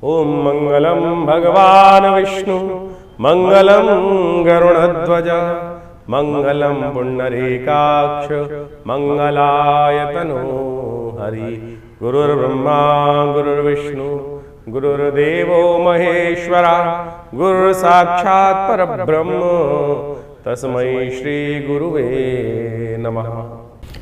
ओम मंगलम भगवान विष्णु मंगलम गरुड़ध्वज मंगलम पुंडरीकाक्ष मंगलायतनो हरि। गुरुर्ब्रह्मा गुरुर्विष्णु गुरुर्देवो महेश्वरा गुरु साक्षात् परब्रह्म तस्मै श्री गुरुवे नमः।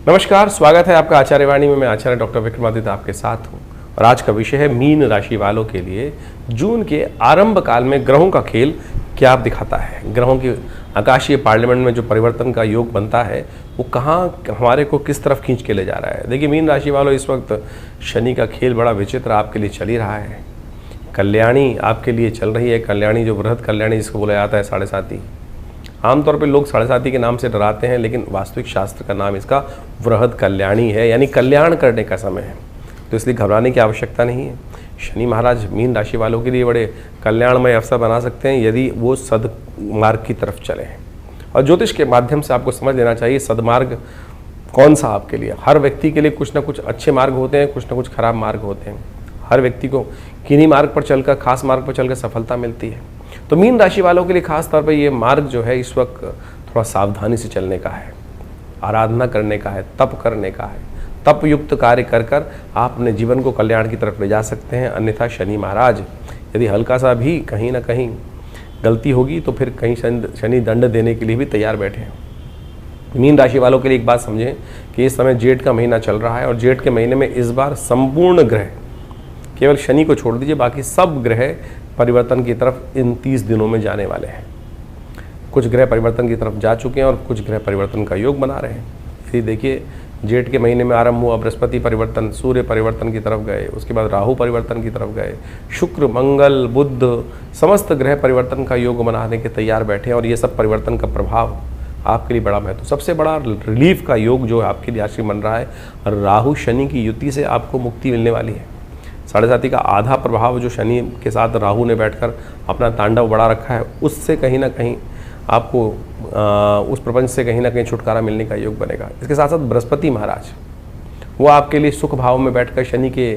नमस्कार, स्वागत है आपका आचार्यवाणी में। मैं आचार्य डॉक्टर विक्रमादित्य आपके साथ हूँ और आज का विषय है मीन राशि वालों के लिए जून के आरंभ काल में ग्रहों का खेल क्या दिखाता है। ग्रहों की आकाशीय पार्लियामेंट में जो परिवर्तन का योग बनता है वो कहाँ हमारे को किस तरफ खींच के ले जा रहा है। देखिए मीन राशि वालों, इस वक्त शनि का खेल बड़ा विचित्र आपके लिए चल ही रहा है। कल्याणी आपके लिए चल रही है। कल्याणी जो बृहद कल्याणी जिसको बोला जाता है, साढ़े साती। आमतौर पे लोग साढ़े साती के नाम से डराते हैं, लेकिन वास्तविक शास्त्र का नाम इसका वृहद कल्याणी है, यानी कल्याण करने का समय है। तो इसलिए घबराने की आवश्यकता नहीं है। शनि महाराज मीन राशि वालों के लिए बड़े कल्याणमय अवसर बना सकते हैं यदि वो सदमार्ग की तरफ चले। और ज्योतिष के माध्यम से आपको समझ लेना चाहिए सदमार्ग कौन सा आपके लिए। हर व्यक्ति के लिए कुछ ना कुछ अच्छे मार्ग होते हैं, कुछ ना कुछ खराब मार्ग होते हैं। हर व्यक्ति को किन्हीं मार्ग पर चलकर, खास मार्ग पर चलकर सफलता मिलती है। तो मीन राशि वालों के लिए खास तौर पर ये मार्ग जो है इस वक्त थोड़ा सावधानी से चलने का है, आराधना करने का है, तप करने का है। तप युक्त कार्य कर कर आप अपने जीवन को कल्याण की तरफ ले जा सकते हैं। अन्यथा शनि महाराज यदि हल्का सा भी कहीं ना कहीं गलती होगी तो फिर कहीं शनि दंड देने के लिए भी तैयार बैठे हैं। मीन राशि वालों के लिए एक बात समझें कि इस समय जेठ का महीना चल रहा है और जेठ के महीने में इस बार संपूर्ण ग्रह, केवल शनि को छोड़ दीजिए, बाकी सब ग्रह परिवर्तन की तरफ इन 30 दिनों में जाने वाले हैं। कुछ ग्रह परिवर्तन की तरफ जा चुके हैं और कुछ ग्रह परिवर्तन का योग बना रहे हैं। इसलिए देखिए जेठ के महीने में आरंभ हुआ, बृहस्पति परिवर्तन, सूर्य परिवर्तन की तरफ गए, उसके बाद राहु परिवर्तन की तरफ गए, शुक्र, मंगल, बुध, समस्त ग्रह परिवर्तन का योग बनाने के तैयार बैठे हैं। और ये सब परिवर्तन का प्रभाव आपके लिए बड़ा महत्व, सबसे बड़ा रिलीफ का योग जो आपके लिए राशि बन रहा है। राहु शनि की युति से आपको मुक्ति मिलने वाली है। साढ़े साती का आधा प्रभाव जो शनि के साथ राहु ने बैठकर अपना तांडव बढ़ा रखा है, उससे कहीं ना कहीं आपको उस प्रपंच से कहीं ना कहीं छुटकारा मिलने का योग बनेगा। इसके साथ साथ बृहस्पति महाराज वो आपके लिए सुख भाव में बैठकर शनि के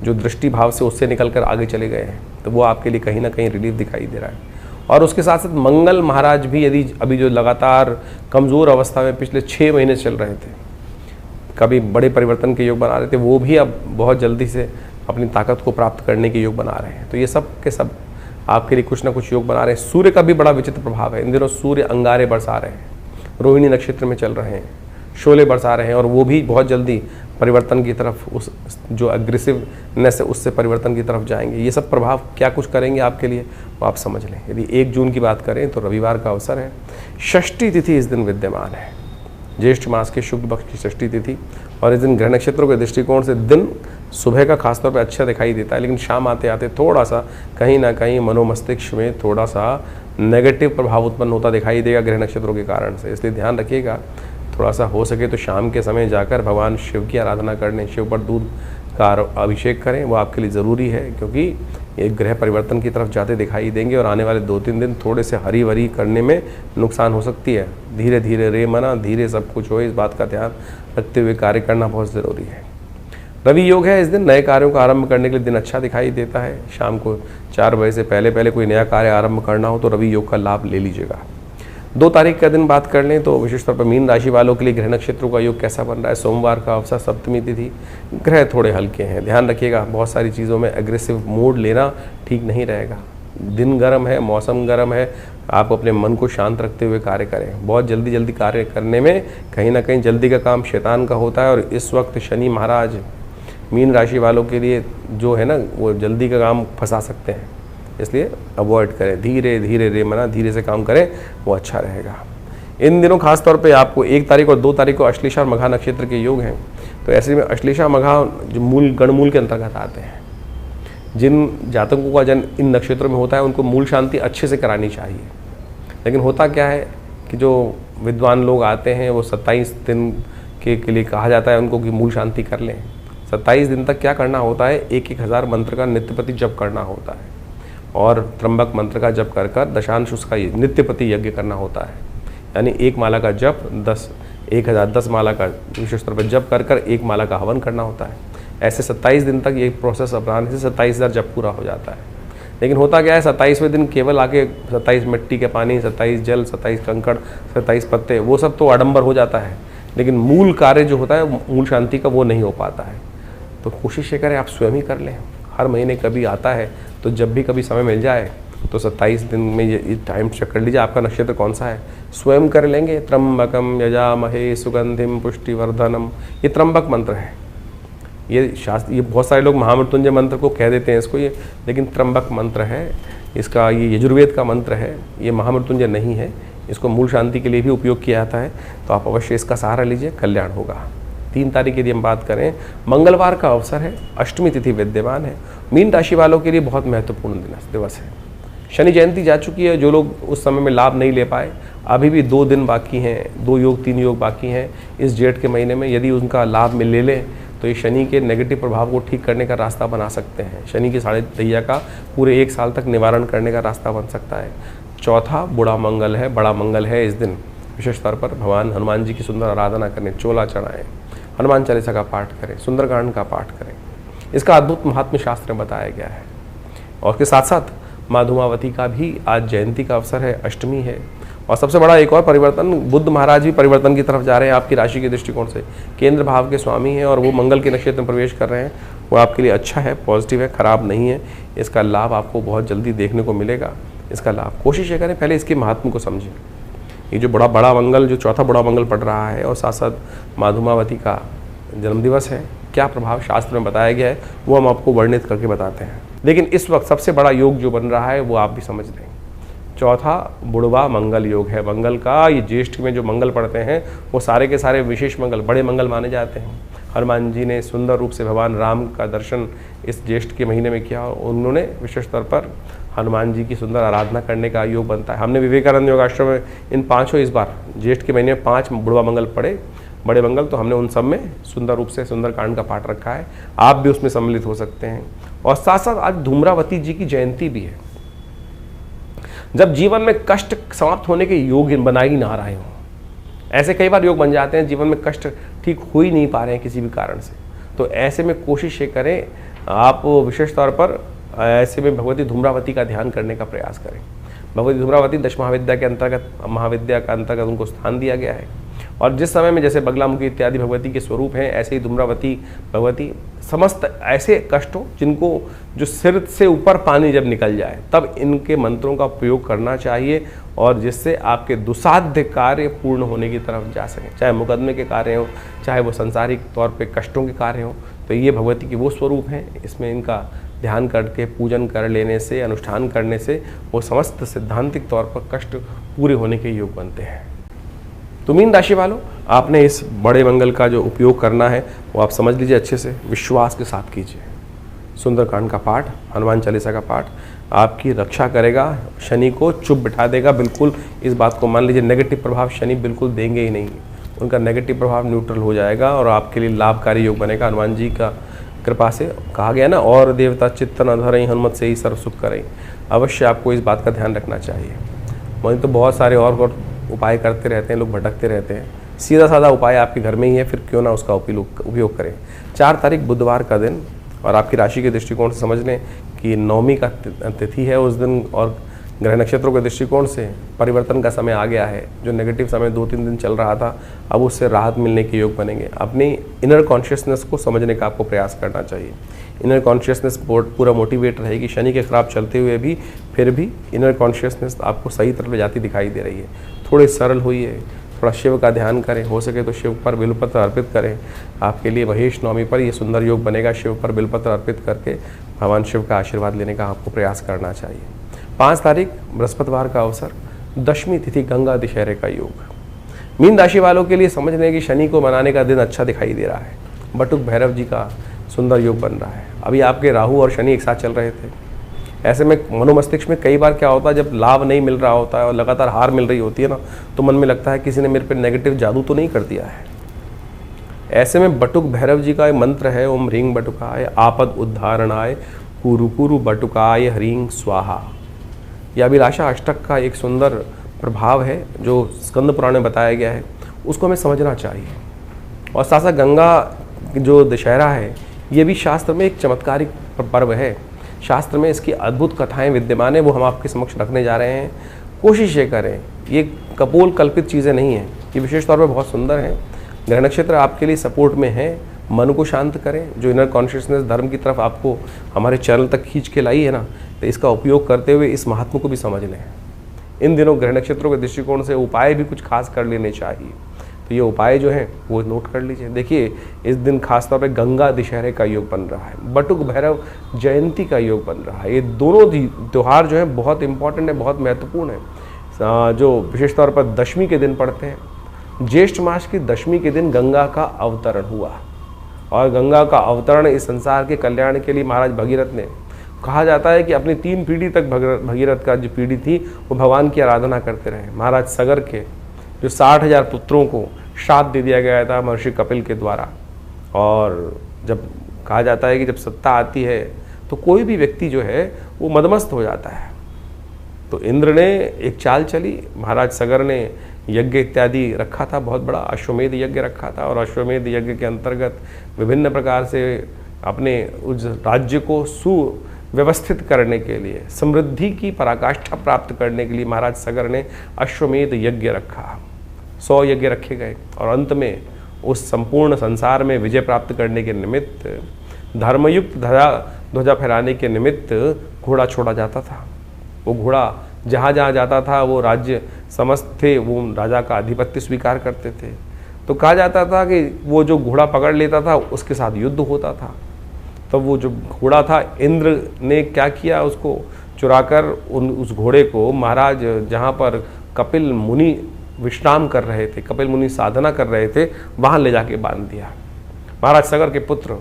जो दृष्टि भाव से उससे निकलकर आगे चले गए हैं, तो वो आपके लिए कहीं ना कहीं रिलीफ दिखाई दे रहा है। और उसके साथ साथ मंगल महाराज भी यदि अभी जो लगातार कमज़ोर अवस्था में पिछले 6 महीने चल रहे थे, कभी बड़े परिवर्तन के योग बना रहे थे, वो भी अब बहुत जल्दी से अपनी ताकत को प्राप्त करने के योग बना रहे हैं। तो ये सब के सब आपके लिए कुछ ना कुछ योग बना रहे हैं। सूर्य का भी बड़ा विचित्र प्रभाव है। इन दिनों सूर्य अंगारे बरसा रहे हैं, रोहिणी नक्षत्र में चल रहे हैं, शोले बरसा रहे हैं, और वो भी बहुत जल्दी परिवर्तन की तरफ, उस जो एग्रेसिवनेस है उससे परिवर्तन की तरफ जाएंगे। ये सब प्रभाव क्या कुछ करेंगे आपके लिए वो आप समझ लें। यदि 1 जून की बात करें तो रविवार का अवसर है। षष्ठी तिथि इस दिन विद्यमान है, ज्येष्ठ मास के शुक्ल पक्ष की षष्ठी तिथि। और इस दिन ग्रह नक्षत्रों के दृष्टिकोण से दिन सुबह का खासतौर पर अच्छा दिखाई देता है, लेकिन शाम आते आते थोड़ा सा कहीं ना कहीं मनोमस्तिष्क में थोड़ा सा नेगेटिव प्रभाव उत्पन्न होता दिखाई देगा ग्रह नक्षत्रों के कारण से। इसलिए ध्यान रखिएगा, थोड़ा सा हो सके तो शाम के समय जाकर भगवान शिव की आराधना करने, शिव पर दूध का अभिषेक करें, वो आपके लिए ज़रूरी है, क्योंकि एक ग्रह परिवर्तन की तरफ जाते दिखाई देंगे और आने वाले 2-3 दिन थोड़े से हरी भरी करने में नुकसान हो सकती है। धीरे धीरे रे मना, धीरे सब कुछ हो, इस बात का ध्यान रखते हुए कार्य करना बहुत ज़रूरी है। रवि योग है इस दिन, नए कार्यों का आरंभ करने के लिए दिन अच्छा दिखाई देता है। शाम को 4 बजे से पहले कोई नया कार्य आरंभ करना हो तो रवि योग का लाभ ले लीजिएगा। 2 तारीख का दिन बात कर लें तो विशेष तौर पर मीन राशि वालों के लिए ग्रह नक्षत्रों का योग कैसा बन रहा है। सोमवार का अवसर, सप्तमी तिथि, ग्रह थोड़े हल्के हैं, ध्यान रखिएगा। बहुत सारी चीज़ों में एग्रेसिव मूड लेना ठीक नहीं रहेगा। दिन गर्म है, मौसम गर्म है, आप अपने मन को शांत रखते हुए कार्य करें। बहुत जल्दी कार्य करने में कहीं ना कहीं जल्दी का काम शैतान का होता है, और इस वक्त शनि महाराज मीन राशि वालों के लिए जो है ना, वो जल्दी का काम फंसा सकते हैं। इसलिए अवॉइड करें, धीरे धीरे रे मना, धीरे से काम करें, वो अच्छा रहेगा। इन दिनों खास तौर पे आपको 1 तारीख और 2 तारीख को अश्लेषा और मघा नक्षत्र के योग हैं। तो ऐसे में अश्लेषा मघा जो मूल गणमूल के अंतर्गत आते हैं, जिन जातकों का जन्म इन नक्षत्रों में होता है उनको मूल शांति अच्छे से करानी चाहिए। लेकिन होता क्या है कि जो विद्वान लोग आते हैं वो 27 दिन के लिए कहा जाता है उनको कि मूल शांति कर लें। 27 दिन तक क्या करना होता है, 1-1000 मंत्र का नित्यपति जप करना होता है, और त्र्यंबक मंत्र का जप कर कर दशांश उसका नित्यपति यज्ञ करना होता है। यानी 1 माला का जप 10 माला का विशेष तौर पर जप कर कर 1 माला का हवन करना होता है। ऐसे 27 दिन तक ये प्रोसेस अपनाने से 27,000 जप पूरा हो जाता है। लेकिन होता क्या है, 27वें दिन केवल आके 27 मिट्टी के पानी, 27 जल, 27 कंकड़, 27 पत्ते, वो सब तो आडंबर हो जाता है, लेकिन मूल कार्य जो होता है मूल शांति का वो नहीं हो पाता है। तो कोशिश ये करें आप स्वयं ही कर लें। हर महीने कभी आता है तो जब भी कभी समय मिल जाए तो 27 दिन में ये टाइम चेक कर लीजिए आपका नक्षत्र कौन सा है, स्वयं कर लेंगे। त्र्यंबकम यजामहे सुगंधिम पुष्टिवर्धनम, ये त्र्यंबक मंत्र है। ये शास्त्र, ये बहुत सारे लोग महामृत्युंजय मंत्र को कह देते हैं इसको, ये लेकिन त्र्यंबक मंत्र है इसका, ये यजुर्वेद का मंत्र है, ये महामृत्युंजय नहीं है। इसको मूल शांति के लिए भी उपयोग किया जाता है, तो आप अवश्य इसका सहारा लीजिए, कल्याण होगा। 3 तारीख यदि हम बात करें, मंगलवार का अवसर है, अष्टमी तिथि विद्यमान है। मीन राशि वालों के लिए बहुत महत्वपूर्ण दिवस है। शनि जयंती जा चुकी है, जो लोग उस समय में लाभ नहीं ले पाए, अभी भी 2 दिन बाकी हैं, 2 योग 3 योग बाकी हैं इस जेठ के महीने में। यदि उनका लाभ में ले लें तो ये शनि के नेगेटिव प्रभाव को ठीक करने का रास्ता बना सकते हैं। शनि की साढ़े दैया का पूरे 1 साल तक निवारण करने का रास्ता बन सकता है। चौथा बुढ़ा मंगल है, बड़ा मंगल है। इस दिन विशेष तौर पर भगवान हनुमान जी की सुंदर आराधना करें, चोला चढ़ाएं, हनुमान चालीसा का पाठ करें, सुंदरकांड का पाठ करें। इसका अद्भुत महात्म्य शास्त्र में बताया गया है। और उसके साथ साथ माँ धूमावती का भी आज जयंती का अवसर है, अष्टमी है। और सबसे बड़ा एक और परिवर्तन, बुद्ध महाराज भी परिवर्तन की तरफ जा रहे हैं आपकी राशि के दृष्टिकोण से। केंद्र भाव के स्वामी हैं और वो मंगल के नक्षत्र में प्रवेश कर रहे हैं। वो आपके लिए अच्छा है, पॉजिटिव है, खराब नहीं है। इसका लाभ आपको बहुत जल्दी देखने को मिलेगा। इसका लाभ कोशिश ये करें पहले इसके महात्म को समझें। ये जो बड़ा मंगल, जो चौथा बड़ा मंगल पड़ रहा है और साथ साथ माँ धूमावती का जन्मदिवस है, क्या प्रभाव शास्त्र में बताया गया है वो हम आपको वर्णित करके बताते हैं। लेकिन इस वक्त सबसे बड़ा योग जो बन रहा है वो आप भी समझ लें। चौथा बुढ़वा मंगल योग है। मंगल का ये ज्येष्ठ में जो मंगल पड़ते हैं वो सारे के सारे विशेष मंगल, बड़े मंगल माने जाते हैं। हनुमान जी ने सुंदर रूप से भगवान राम का दर्शन इस ज्येष्ठ के महीने में किया। उन्होंने विशेष तौर पर हनुमान जी की सुंदर आराधना करने का योग बनता है। हमने विवेकानंद योगाश्रम में इन 5 इस बार ज्येष्ठ के महीने में 5 बुढ़वा मंगल पड़े, बड़े मंगल, तो हमने उन सब में सुंदर रूप से सुंदरकांड का पाठ रखा है। आप भी उसमें सम्मिलित हो सकते हैं। और साथ साथ आज धूम्रावती जी की जयंती भी है। जब जीवन में कष्ट समाप्त होने के योग बना ही ना रहे हों, ऐसे कई बार योग बन जाते हैं जीवन में कष्ट ठीक हो ही नहीं पा रहे हैं किसी भी कारण से, तो ऐसे में कोशिश ये करें आप विशेष तौर पर ऐसे में भगवती धूम्रावती का ध्यान करने का प्रयास करें। भगवती धूम्रावती 10 महाविद्या के अंतर्गत, महाविद्या का अंतर्गत उनको स्थान दिया गया है। और जिस समय में जैसे बगलामुखी इत्यादि भगवती के स्वरूप हैं, ऐसे ही धूम्रावती भगवती समस्त ऐसे कष्टों जिनको, जो सिर से ऊपर पानी जब निकल जाए तब इनके मंत्रों का प्रयोग करना चाहिए, और जिससे आपके दुसाध्य कार्य पूर्ण होने की तरफ जा सकें, चाहे मुकदमे के कार्य हों, चाहे वो संसारिक तौर पे कष्टों के कार्य हों। तो ये भगवती के वो स्वरूप हैं, इसमें इनका ध्यान करके पूजन कर लेने से, अनुष्ठान करने से वो समस्त सिद्धांतिक तौर पर कष्ट पूरे होने के योग बनते हैं। तो मीन राशि वालों, आपने इस बड़े मंगल का जो उपयोग करना है वो आप समझ लीजिए, अच्छे से विश्वास के साथ कीजिए। सुंदरकांड का पाठ, हनुमान चालीसा का पाठ आपकी रक्षा करेगा, शनि को चुप बिठा देगा। बिल्कुल इस बात को मान लीजिए, नेगेटिव प्रभाव शनि बिल्कुल देंगे ही नहीं, उनका नेगेटिव प्रभाव न्यूट्रल हो जाएगा और आपके लिए लाभकारी योग बनेगा। हनुमान जी का कृपा से कहा गया ना, और देवता चित्त न धरई, हनुमत से ही सर्व सुख करें। अवश्य आपको इस बात का ध्यान रखना चाहिए। वहीं तो बहुत सारे और उपाय करते रहते हैं, लोग भटकते रहते हैं। सीधा साधा उपाय आपके घर में ही है, फिर क्यों ना उसका उपयोग करें। 4 तारीख बुधवार का दिन, और आपकी राशि के दृष्टिकोण से समझ लें कि नवमी का तिथि है उस दिन, और ग्रह नक्षत्रों के दृष्टिकोण से परिवर्तन का समय आ गया है। जो नेगेटिव समय 2-3 दिन चल रहा था, अब उससे राहत मिलने के योग बनेंगे। अपनी इनर कॉन्शियसनेस को समझने का आपको प्रयास करना चाहिए। इनर कॉन्शियसनेस पूरा मोटिवेट रहेगी। शनि के खराब चलते हुए भी फिर भी इनर कॉन्शियसनेस आपको सही तरफ ले जाती दिखाई दे रही है। थोड़े सरल होइए, थोड़ा शिव का ध्यान करें, हो सके तो शिव पर बिल्वपत्र अर्पित करें। आपके लिए महेश नवमी पर ये सुंदर योग बनेगा। शिव पर बिल्वपत्र अर्पित करके भगवान शिव का आशीर्वाद लेने का आपको प्रयास करना चाहिए। 5 तारीख बृहस्पतिवार का अवसर, 10वीं तिथि गंगा दशहरे का योग। मीन राशि वालों के लिए समझ लें कि शनि को मनाने का दिन अच्छा दिखाई दे रहा है। बटुक भैरव जी का सुंदर योग बन रहा है। अभी आपके राहु और शनि एक साथ चल रहे थे। ऐसे में मनोमस्तिष्क में कई बार क्या होता है, जब लाभ नहीं मिल रहा होता है और लगातार हार मिल रही होती है ना, तो मन में लगता है किसी ने मेरे पे नेगेटिव जादू तो नहीं कर दिया है। ऐसे में बटुक भैरव जी का एक मंत्र है, ओम ह्रीं बटुकाय आपद उद्धारणाय कुरु कुरु बटुकाय ह्रीं स्वाहा। यह अभिलाषा अष्टक का एक सुंदर प्रभाव है जो स्कंद पुराण में बताया गया है, उसको हमें समझना चाहिए। और साथ साथ गंगा जो दशहरा है, ये भी शास्त्र में एक चमत्कारिक पर्व है। शास्त्र में इसकी अद्भुत कथाएं विद्यमान है, वो हम आपके समक्ष रखने जा रहे हैं। कोशिश ये करें, ये कपोल कल्पित चीज़ें नहीं हैं, ये विशेष तौर पर बहुत सुंदर हैं। ग्रह नक्षत्र आपके लिए सपोर्ट में है। मन को शांत करें, जो इनर कॉन्शियसनेस धर्म की तरफ आपको हमारे चैनल तक खींच के लाई है ना, तो इसका उपयोग करते हुए इस महात्मा को भी समझ लें। इन दिनों ग्रह नक्षत्रों के दृष्टिकोण से उपाय भी कुछ खास कर लेने चाहिए, तो ये उपाय जो हैं वो नोट कर लीजिए। देखिए, इस दिन खासतौर पे गंगा दशहरे का योग बन रहा है, बटुक भैरव जयंती का योग बन रहा है। ये दोनों त्यौहार जो हैं बहुत इंपॉर्टेंट है, बहुत महत्वपूर्ण है, जो विशेष तौर पर दशमी के दिन पड़ते हैं। ज्येष्ठ मास की दशमी के दिन गंगा का अवतरण हुआ, और गंगा का अवतरण इस संसार के कल्याण के लिए महाराज भगीरथ ने, कहा जाता है कि अपनी 3 पीढ़ी तक भगीरथ का जो पीढ़ी थी वो भगवान की आराधना करते रहे। महाराज सगर के जो 60,000 पुत्रों को श्राद्ध दे दिया गया था महर्षि कपिल के द्वारा, और जब कहा जाता है कि जब सत्ता आती है तो कोई भी व्यक्ति जो है वो मदमस्त हो जाता है। तो इंद्र ने एक चाल चली, महाराज सगर ने यज्ञ इत्यादि रखा था, बहुत बड़ा अश्वमेध यज्ञ रखा था, और अश्वमेध यज्ञ के अंतर्गत विभिन्न प्रकार से अपने उस राज्य को सुव्यवस्थित करने के लिए, समृद्धि की पराकाष्ठा प्राप्त करने के लिए महाराज सगर ने अश्वमेध यज्ञ रखा। 100 यज्ञ रखे गए, और अंत में उस संपूर्ण संसार में विजय प्राप्त करने के निमित्त, धर्मयुक्त ध्वजा फहराने के निमित्त घोड़ा छोड़ा जाता था। वो घोड़ा जहाँ जहाँ जाता था वो राज्य समस्त थे वो राजा का आधिपत्य स्वीकार करते थे। तो कहा जाता था कि वो जो घोड़ा पकड़ लेता था उसके साथ युद्ध होता था। तो वो जो घोड़ा था, इंद्र ने क्या किया, उसको चुराकर उस घोड़े को महाराज जहाँ पर कपिल मुनि विश्राम कर रहे थे, कपिल मुनि साधना कर रहे थे, वहाँ ले जाके बांध दिया। महाराज सगर के पुत्र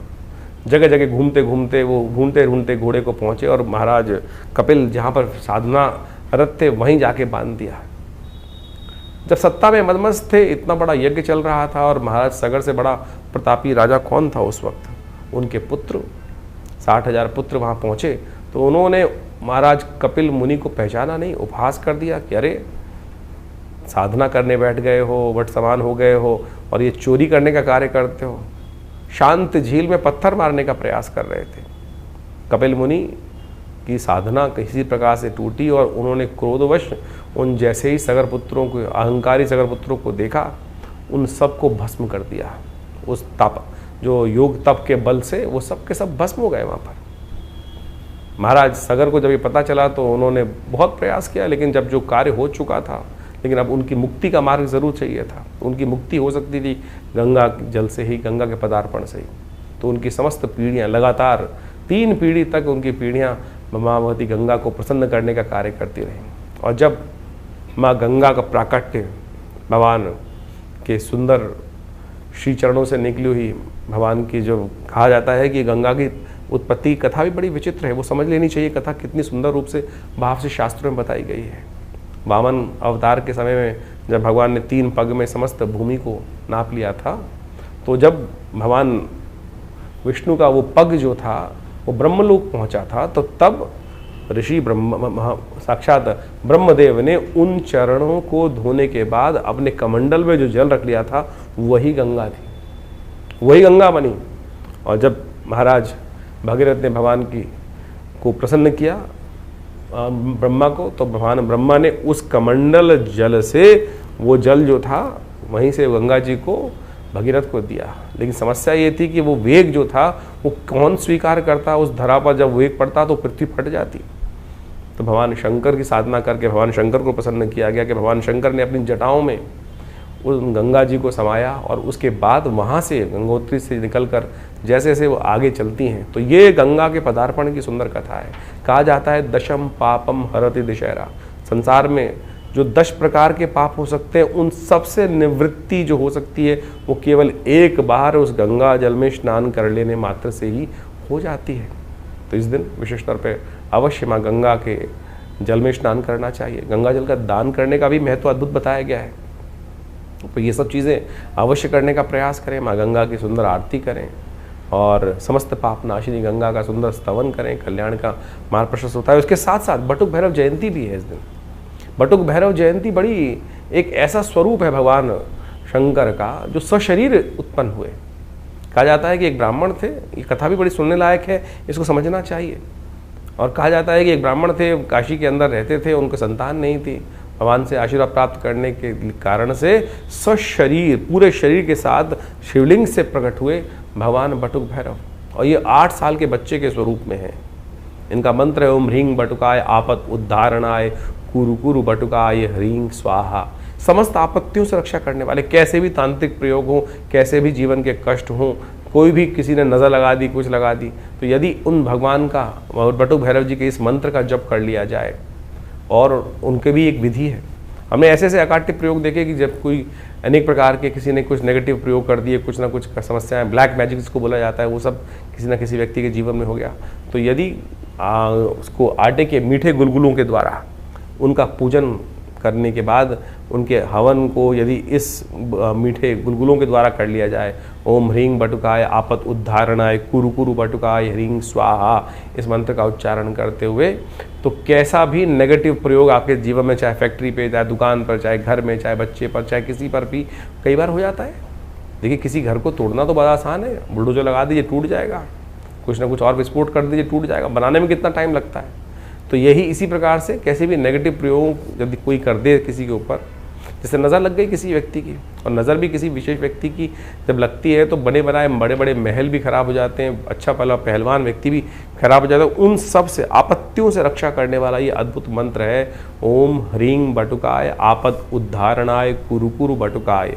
जगह जगह घूमते घूमते वो ढूंढते ढूंढते घोड़े को पहुँचे, और महाराज कपिल जहाँ पर साधना रत थे वहीं जाके बांध दिया। जब सत्ता में मदमस्त थे, इतना बड़ा यज्ञ चल रहा था, और महाराज सगर से बड़ा प्रतापी राजा कौन था उस वक्त? उनके पुत्र, 60,000 पुत्र वहाँ पहुँचे। तो उन्होंने महाराज कपिल मुनि को पहचाना नहीं, उपहास कर दिया कि अरे साधना करने बैठ गए हो, वट समान हो गए हो, और ये चोरी करने का कार्य करते हो। शांत झील में पत्थर मारने का प्रयास कर रहे थे। कपिल मुनि की साधना किसी प्रकार से टूटी, और उन्होंने क्रोधवश उन जैसे ही सगर पुत्रों को, अहंकारी सगर पुत्रों को देखा, उन सबको भस्म कर दिया। उस तप, जो योग तप के बल से वो सब के सब भस्म हो गए वहाँ पर। महाराज सगर को जब ये पता चला तो उन्होंने बहुत प्रयास किया, लेकिन जब जो कार्य हो चुका था, लेकिन अब उनकी मुक्ति का मार्ग जरूर चाहिए था। उनकी मुक्ति हो सकती थी गंगा जल से ही, गंगा के पदार्पण से ही। तो उनकी समस्त पीढ़ियाँ लगातार 3 पीढ़ी तक उनकी पीढ़ियाँ माँ भगवती गंगा को प्रसन्न करने का कार्य करती रहीं। और जब माँ गंगा का प्राकट्य भगवान के सुंदर श्री चरणों से निकली हुई, भगवान की जो कहा जाता है कि गंगा की उत्पत्ति कथा भी बड़ी विचित्र है, वो समझ लेनी चाहिए कथा कितनी सुंदर रूप से भाव से शास्त्रों में बताई गई है। वामन अवतार के समय में जब भगवान ने 3 पग में समस्त भूमि को नाप लिया था, तो जब भगवान विष्णु का वो पग जो था वो ब्रह्मलोक पहुंचा था, तो तब ऋषि साक्षात ब्रह्मदेव ने उन चरणों को धोने के बाद अपने कमंडल में जो जल रख लिया था वही गंगा थी, वही गंगा बनी। और जब महाराज भगीरथ ने भगवान को प्रसन्न किया ब्रह्मा को, तो भगवान ब्रह्मा ने उस कमंडल जल से वो जल जो था वहीं से गंगा जी को भगीरथ को दिया। लेकिन समस्या ये थी कि वो वेग जो था वो कौन स्वीकार करता, उस धरा पर जब वेग पड़ता तो पृथ्वी फट जाती। तो भगवान शंकर की साधना करके भगवान शंकर को प्रसन्न किया गया कि भगवान शंकर ने अपनी जटाओं में उस गंगा जी को समाया, और उसके बाद वहाँ से गंगोत्री से निकलकर जैसे जैसे वो आगे चलती हैं, तो ये गंगा के पदार्पण की सुंदर कथा है। कहा जाता है दशम पापम हरति दशहरा, संसार में जो 10 प्रकार के पाप हो सकते हैं उन सबसे निवृत्ति जो हो सकती है वो केवल एक बार उस गंगा जल में स्नान कर लेने मात्र से ही हो जाती है। तो इस दिन विशेष तौर पे अवश्य माँ गंगा के जल में स्नान करना चाहिए। गंगा जल का दान करने का भी महत्व अद्भुत बताया गया है। तो ये सब चीज़ें अवश्य करने का प्रयास करें, माँ गंगा की सुंदर आरती करें, और समस्त पाप नाशिनी गंगा का सुंदर स्तवन करें, कल्याण का मार्ग प्रशस्त होता है। उसके साथ साथ बटुक भैरव जयंती भी है इस दिन। बटुक भैरव जयंती बड़ी एक ऐसा स्वरूप है भगवान शंकर का जो सशरीर उत्पन्न हुए, कहा जाता है कि एक ब्राह्मण थे, ये कथा भी बड़ी सुनने लायक है, इसको समझना चाहिए। और कहा जाता है कि एक ब्राह्मण थे, काशी के अंदर रहते थे, उनको संतान नहीं थी। भगवान से आशीर्वाद प्राप्त करने के कारण से स्वशरीर, पूरे शरीर के साथ शिवलिंग से प्रकट हुए भगवान बटुक भैरव, और ये 8 साल के बच्चे के स्वरूप में है। इनका मंत्र है ओम ह्रीं बटुकाय आपत उद्धारणाय कुरु कुरु बटुकाय ह्रीं स्वाहा। समस्त आपत्तियों से रक्षा करने वाले, कैसे भी तांत्रिक प्रयोग हो, कैसे भी जीवन के कष्ट हों, कोई भी किसी ने नज़र लगा दी, कुछ लगा दी, तो यदि उन भगवान का और बटुक भैरव जी के इस मंत्र का जप कर लिया जाए, और उनके भी एक विधि है। हमने ऐसे ऐसे अकाट्य प्रयोग देखे कि जब कोई अनेक प्रकार के किसी ने कुछ नेगेटिव प्रयोग कर दिए, कुछ ना कुछ समस्याएं, ब्लैक मैजिक जिसको बोला जाता है, वो सब किसी न किसी व्यक्ति के जीवन में हो गया। तो यदि उसको आटे के मीठे गुलगुलों के द्वारा उनका पूजन करने के बाद उनके हवन को यदि इस मीठे गुलगुलों के द्वारा कर लिया जाए, ओम ह्रीं बटुकाय आपत उद्धारणाय कुरु कुरु बटुकाय ह्रीं स्वाहा, इस मंत्र का उच्चारण करते हुए, तो कैसा भी नेगेटिव प्रयोग आपके जीवन में, चाहे फैक्ट्री पे, चाहे दुकान पर, चाहे घर में, चाहे बच्चे पर, चाहे किसी पर भी कई बार हो जाता है। देखिए, किसी घर को तोड़ना तो बड़ा आसान है, बुलडोजर लगा दीजिए टूट जाएगा, कुछ ना कुछ और विस्फोट कर दीजिए टूट जाएगा, बनाने में कितना टाइम लगता है। तो यही इसी प्रकार से कैसे भी नेगेटिव प्रयोग यदि कोई कर दे किसी के ऊपर, जैसे नज़र लग गई किसी व्यक्ति की, और नज़र भी किसी विशेष व्यक्ति की जब लगती है तो बने बनाए बड़े बड़े महल भी खराब हो जाते हैं, अच्छा पहला पहलवान व्यक्ति भी खराब हो जाता है। उन सब से, आपत्तियों से रक्षा करने वाला ये अद्भुत मंत्र है ओम ह्रीं बटुकाय आपत उद्धारणाय कुरु कुरु बटुकाय।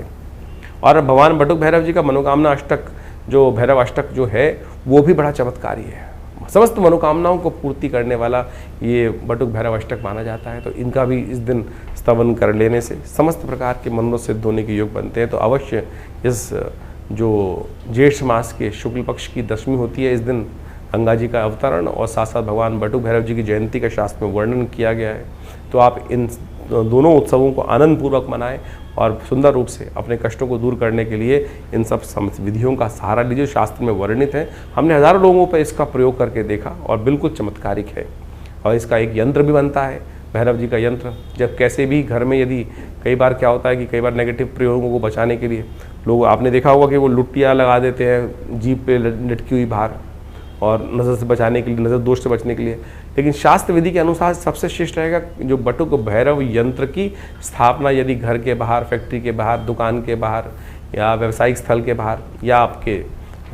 और भगवान बटुक भैरव जी का मनोकामना अष्टक, जो भैरव अष्टक जो है, वो भी बड़ा चमत्कारी है। समस्त मनोकामनाओं को पूर्ति करने वाला ये बटुक भैरव अष्टक माना जाता है। तो इनका भी इस दिन स्तवन कर लेने से समस्त प्रकार के मनोरथ सिद्ध होने के योग बनते हैं। तो अवश्य इस जो ज्येष्ठ मास के शुक्ल पक्ष की दशमी होती है, इस दिन गंगा जी का अवतरण और साथ साथ भगवान बटुक भैरव जी की जयंती का शास्त्र में वर्णन किया गया है। तो आप इन दोनों उत्सवों को आनंदपूर्वक मनाएं और सुंदर रूप से अपने कष्टों को दूर करने के लिए इन सब विधियों का सहारा लीजिए। शास्त्र में वर्णित है, हमने हजारों लोगों पर इसका प्रयोग करके देखा और बिल्कुल चमत्कारिक है। और इसका एक यंत्र भी बनता है, भैरव जी का यंत्र। जब कैसे भी घर में यदि कई बार क्या होता है कि कई बार नेगेटिव प्रयोगों को बचाने के लिए लोग, आपने देखा होगा कि वो लुटिया लगा देते हैं जीप पे लटकी हुई बाहर, और नज़र से बचाने के लिए, नज़र दोष से बचने के लिए। लेकिन शास्त्र विधि के अनुसार सबसे श्रेष्ठ रहेगा जो बटुक भैरव यंत्र की स्थापना यदि घर के बाहर, फैक्ट्री के बाहर, दुकान के बाहर या व्यावसायिक स्थल के बाहर या आपके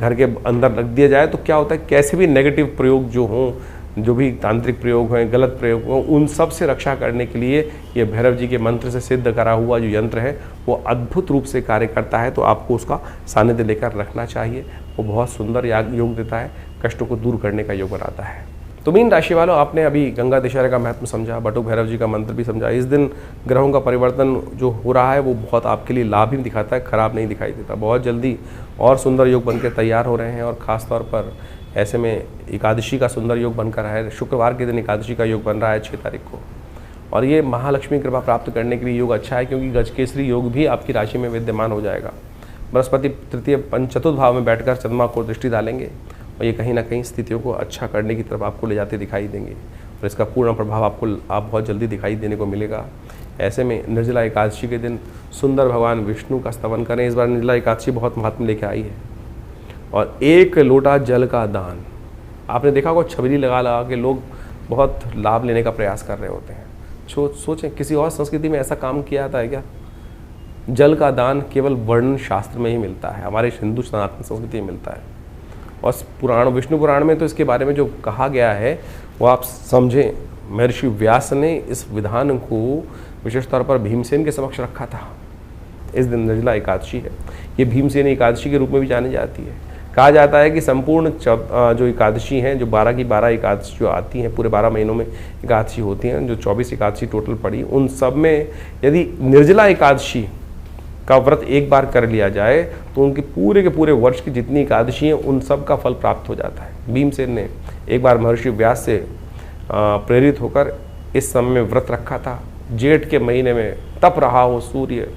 घर के अंदर रख दिया जाए, तो क्या होता है, कैसे भी नेगेटिव प्रयोग जो हों, जो भी तांत्रिक प्रयोग हैं, गलत प्रयोग हों, उन सब से रक्षा करने के लिए ये भैरव जी के मंत्र से सिद्ध करा हुआ जो यंत्र है वो अद्भुत रूप से कार्य करता है। तो आपको उसका सानिध्य लेकर रखना चाहिए। वो बहुत सुंदर योग देता है, कष्टों को दूर करने का योग बनाता है। तो मीन राशि वालों, आपने अभी गंगा दशहरा का महत्व समझा, बटुक भैरव जी का मंत्र भी समझा। इस दिन ग्रहों का परिवर्तन जो हो रहा है वो बहुत आपके लिए लाभ ही दिखाता है, खराब नहीं दिखाई देता। बहुत जल्दी और सुंदर योग बनकर तैयार हो रहे हैं, और ख़ास तौर पर ऐसे में एकादशी का सुंदर योग बनकर है। शुक्रवार के दिन एकादशी का योग बन रहा है 6 तारीख को, और ये महालक्ष्मी कृपा प्राप्त करने के लिए योग अच्छा है, क्योंकि गजकेसरी योग भी आपकी राशि में विद्यमान हो जाएगा। बृहस्पति तृतीय चतुर्थ भाव में बैठकर चंद्रमा को दृष्टि डालेंगे, और ये कहीं ना कहीं स्थितियों को अच्छा करने की तरफ आपको ले जाते दिखाई देंगे, और इसका पूर्ण प्रभाव आपको बहुत जल्दी दिखाई देने को मिलेगा। ऐसे में निर्जला एकादशी के दिन सुंदर भगवान विष्णु का स्तवन करें। इस बार निर्जला एकादशी बहुत महात्म लेके आई है। और 1 लोटा जल का दान, आपने देखा होगा छबीली लगा लगा के लोग बहुत लाभ लेने का प्रयास कर रहे होते हैं। सोचें, किसी और संस्कृति में ऐसा काम किया जाता है क्या? जल का दान केवल वर्णन शास्त्र में ही मिलता है, हमारे हिंदू सनातन संस्कृति में मिलता है। और पुराण, विष्णु पुराण में तो इसके बारे में जो कहा गया है वो आप समझें, महर्षि व्यास ने इस विधान को विशेष तौर पर भीमसेन के समक्ष रखा था। इस दिन निर्जला एकादशी है, ये भीमसेन एकादशी के रूप में भी जानी जाती है। कहा जाता है कि संपूर्ण जो एकादशी हैं, जो 12 की 12 एकादशी जो आती हैं, पूरे 12 महीनों में एकादशी होती हैं, जो 24 एकादशी टोटल पड़ी, उन सब में यदि निर्जला एकादशी का व्रत एक बार कर लिया जाए तो उनके पूरे के पूरे वर्ष की जितनी एकादशी हैं उन सब का फल प्राप्त हो जाता है। भीमसेन ने एक बार महर्षि व्यास से प्रेरित होकर इस समय में व्रत रखा था। जेठ के महीने में तप रहा हो सूर्य,